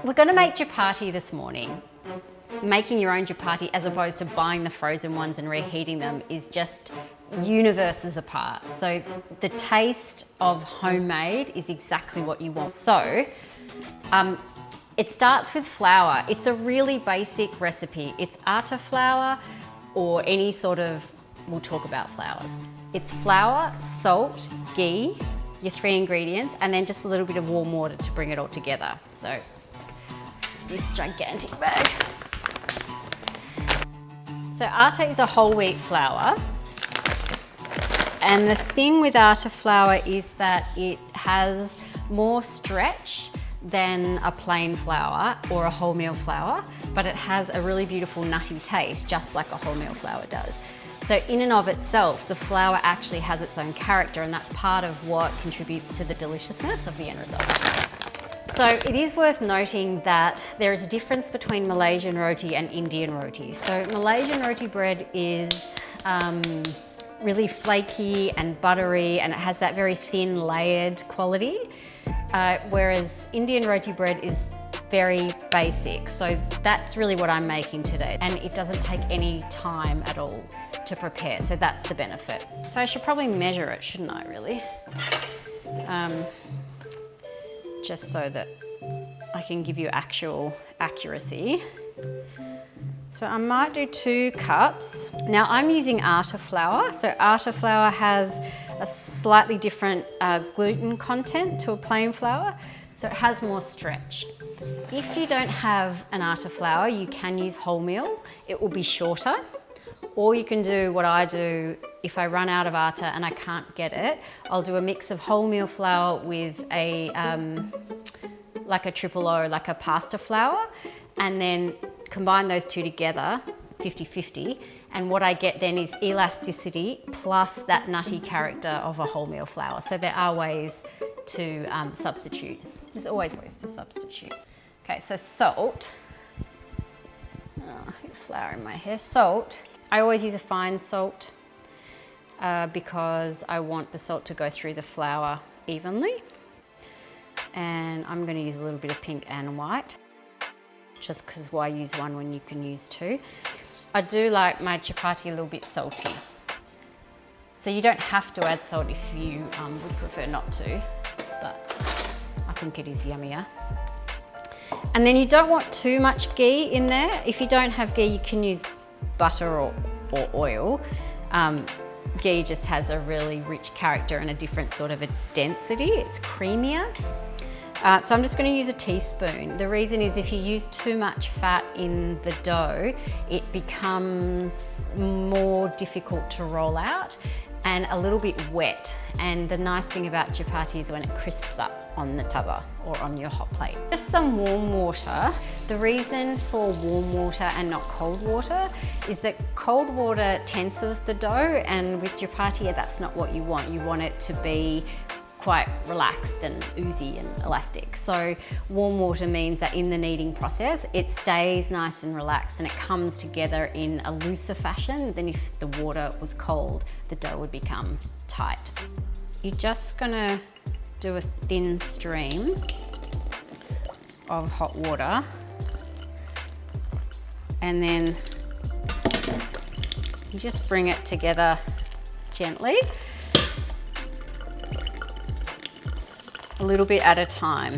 we're going to make chapatti this morning. Making your own chapatti as opposed to buying the frozen ones and reheating them is just universes apart. So the taste of homemade is exactly what you want. So it starts with flour. It's a really basic recipe. It's atta flour or any sort of, we'll talk about flours. It's flour, salt, ghee, your 3 ingredients, and then just a little bit of warm water to bring it all together. So this gigantic bag. So atta is a whole wheat flour. And the thing with atta flour is that it has more stretch than a plain flour or a wholemeal flour, but it has a really beautiful nutty taste, just like a wholemeal flour does. So in and of itself, the flour actually has its own character, and that's part of what contributes to the deliciousness of the end result. So it is worth noting that there is a difference between Malaysian roti and Indian roti. So Malaysian roti bread is really flaky and buttery, and it has that very thin layered quality, whereas Indian roti bread is very basic. So that's really what I'm making today, and it doesn't take any time at all to prepare, so that's the benefit. So I should probably measure it, shouldn't I, really? Just so that I can give you actual accuracy. So I might do 2 cups. Now I'm using atta flour. So atta flour has a slightly different gluten content to a plain flour, so it has more stretch. If you don't have an atta flour, you can use wholemeal. It will be shorter. Or you can do what I do if I run out of atta and I can't get it. I'll do a mix of wholemeal flour with a like a triple O, like a pasta flour, and then combine those 2 together, 50-50, and what I get then is elasticity plus that nutty character of a wholemeal flour. So there are ways to substitute. There's always ways to substitute. Okay, so salt. Oh, flour in my hair. Salt. I always use a fine salt because I want the salt to go through the flour evenly. And I'm going to use a little bit of pink and white, just because why use one when you can use 2. I do like my chapatti a little bit salty. So you don't have to add salt if you would prefer not to, but I think it is yummier. And then you don't want too much ghee in there. If you don't have ghee, you can use butter or oil. Ghee just has a really rich character and a different sort of a density. It's creamier. So I'm just going to use a teaspoon. The reason is if you use too much fat in the dough, it becomes more difficult to roll out and a little bit wet. And the nice thing about chapatti is when it crisps up on the tava or on your hot plate. Just some warm water. The reason for warm water and not cold water is that cold water tenses the dough, and with chapatti, that's not what you want. You want it to be quite relaxed and oozy and elastic. So warm water means that in the kneading process, it stays nice and relaxed and it comes together in a looser fashion than if the water was cold, the dough would become tight. You're just gonna do a thin stream of hot water, and then you just bring it together gently, a little bit at a time.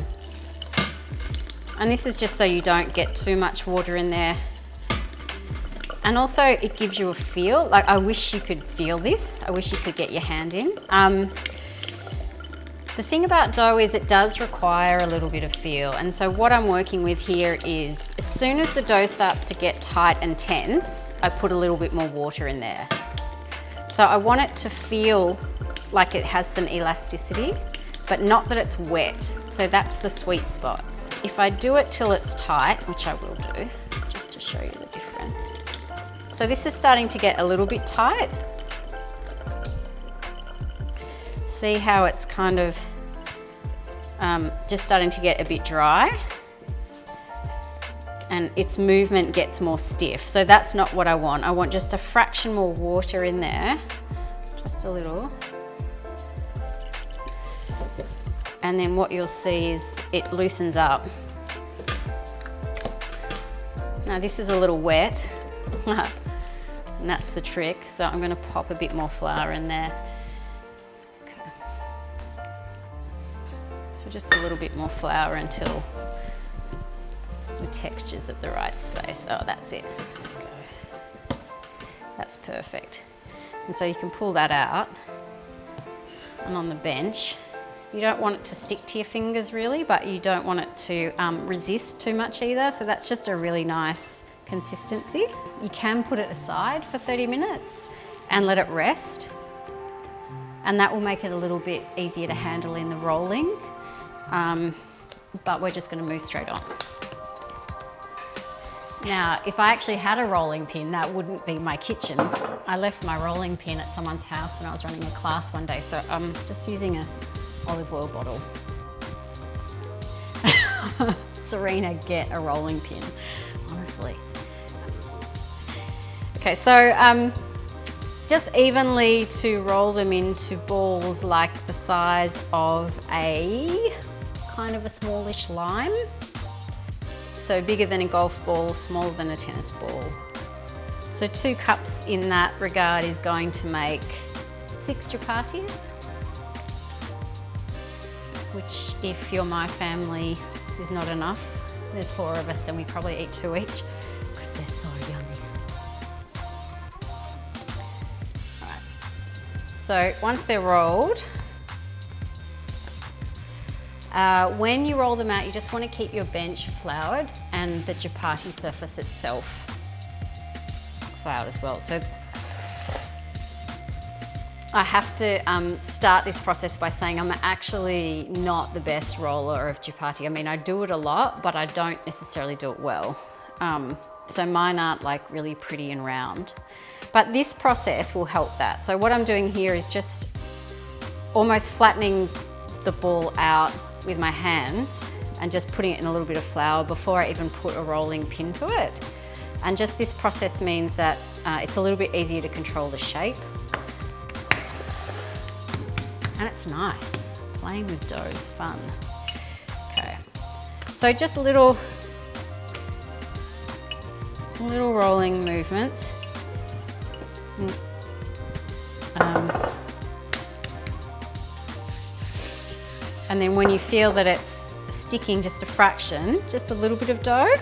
And this is just so you don't get too much water in there. And also it gives you a feel, like I wish you could feel this. I wish you could get your hand in. The thing about dough is it does require a little bit of feel. And so what I'm working with here is as soon as the dough starts to get tight and tense, I put a little bit more water in there. So I want it to feel like it has some elasticity, but not that it's wet. So that's the sweet spot. If I do it till it's tight, which I will do, just to show you the difference. So this is starting to get a little bit tight. See how it's kind of just starting to get a bit dry, and its movement gets more stiff. So that's not what I want. I want just a fraction more water in there, just a little. And then what you'll see is it loosens up Now this is a little wet, and that's the trick. So I'm gonna pop a bit more flour in there. Okay. So just a little bit more flour until the texture's at the right space. Oh, that's it. Go. That's perfect. And so you can pull that out, and on the bench, you don't want it to stick to your fingers really, but you don't want it to resist too much either. So that's just a really nice consistency. You can put it aside for 30 minutes and let it rest. And that will make it a little bit easier to handle in the rolling. But we're just gonna move straight on. Now, if I actually had a rolling pin, that wouldn't be my kitchen. I left my rolling pin at someone's house when I was running a class one day, so I'm just using an olive oil bottle. Sarina, get a rolling pin, honestly. Okay, so just evenly to roll them into balls like the size of a kind of a smallish lime. So bigger than a golf ball, smaller than a tennis ball. So 2 cups in that regard is going to make 6 chapattis, which if you're my family is not enough. There's 4 of us and we probably eat 2 each because they're so yummy. All right. So once they're rolled, when you roll them out, you just want to keep your bench floured and the chapatti surface itself floured as well. So I have to start this process by saying I'm actually not the best roller of chapatti. I mean, I do it a lot, but I don't necessarily do it well. So mine aren't like really pretty and round. But this process will help that. So what I'm doing here is just almost flattening the ball out with my hands and just putting it in a little bit of flour before I even put a rolling pin to it. And just this process means that it's a little bit easier to control the shape. And it's nice. Playing with dough is fun. Okay, so just little rolling movements. And then when you feel that it's sticking just a fraction, just a little bit of dough,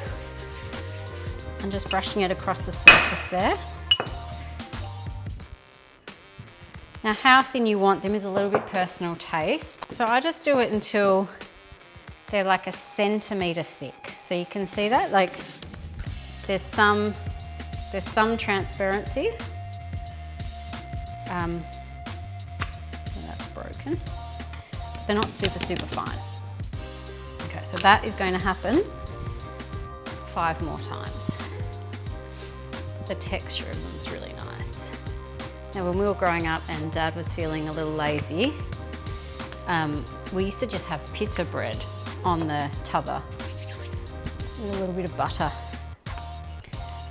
and just brushing it across the surface there. Now, how thin you want them is a little bit personal taste. So I just do it until they're like a centimetre thick. So you can see that, like there's some transparency. That's broken. They're not super fine. Okay, so that is going to happen 5 more times. The texture of them is really nice. Now, when we were growing up and Dad was feeling a little lazy, we used to just have pita bread on the tubber with a little bit of butter.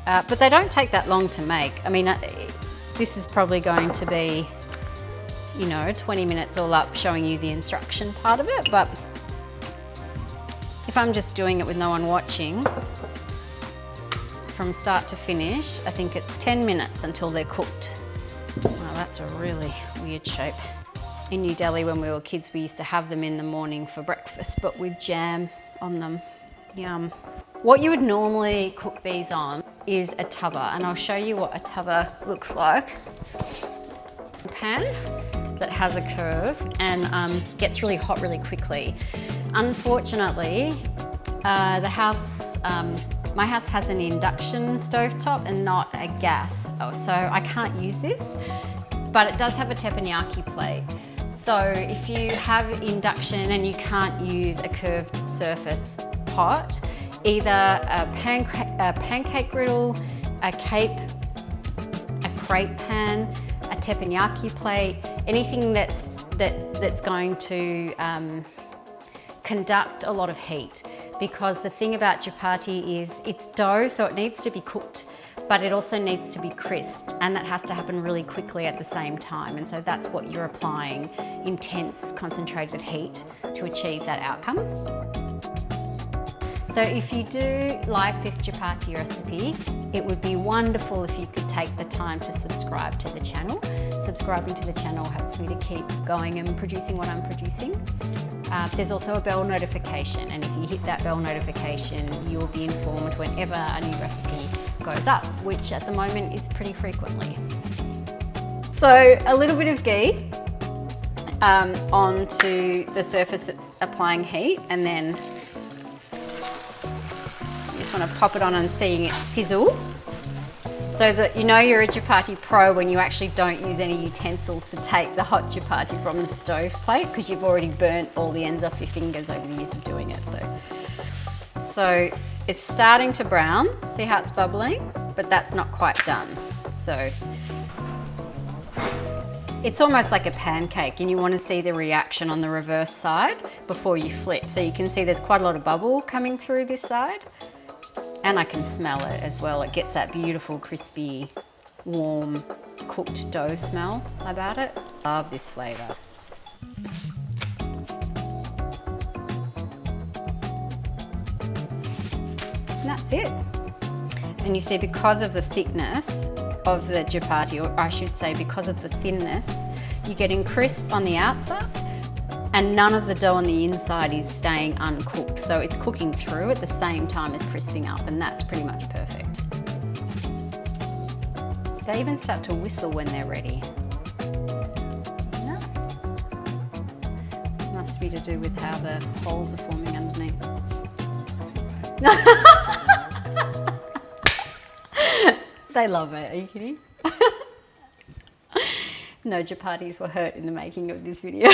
But they don't take that long to make. I mean, this is probably going to be, you know, 20 minutes all up showing you the instruction part of it, but if I'm just doing it with no one watching, from start to finish, I think it's 10 minutes until they're cooked. Wow, that's a really weird shape. In New Delhi when we were kids, we used to have them in the morning for breakfast, but with jam on them. Yum. What you would normally cook these on is a tava, and I'll show you what a tava looks like. A pan that has a curve and gets really hot really quickly. Unfortunately, my house has an induction stovetop and not a gas, so I can't use this, but it does have a teppanyaki plate. So if you have induction and you can't use a curved surface pot, either a pancake griddle, a crepe pan, a teppanyaki plate, anything that's going to conduct a lot of heat. Because the thing about chapatti is it's dough, so it needs to be cooked, but it also needs to be crisped, and that has to happen really quickly at the same time. And so that's what you're applying intense concentrated heat to achieve that outcome. So if you do like this chapatti recipe, it would be wonderful if you could take the time to subscribe to the channel. Subscribing to the channel helps me to keep going and producing what I'm producing. There's also a bell notification, and if you hit that bell notification, you will be informed whenever a new recipe goes up, which at the moment is pretty frequently. So a little bit of ghee onto the surface that's applying heat, and then you just want to pop it on and seeing it sizzle, so that you know you're a chapatti pro when you actually don't use any utensils to take the hot chapatti from the stove plate, because you've already burnt all the ends off your fingers over the years of doing it. So it's starting to brown. See how it's bubbling? But that's not quite done. So it's almost like a pancake, and you want to see the reaction on the reverse side before you flip. So you can see there's quite a lot of bubble coming through this side, and I can smell it as well. It gets that beautiful, crispy, warm, cooked dough smell about it. Love this flavour. And that's it. And you see, because of the thickness of the chapatti, or I should say because of the thinness, you're getting crisp on the outside and none of the dough on the inside is staying uncooked. So it's cooking through at the same time as crisping up, and that's pretty much perfect. They even start to whistle when they're ready. No. Must be to do with how the holes are forming underneath. They love it, are you kidding? No chapattis were hurt in the making of this video.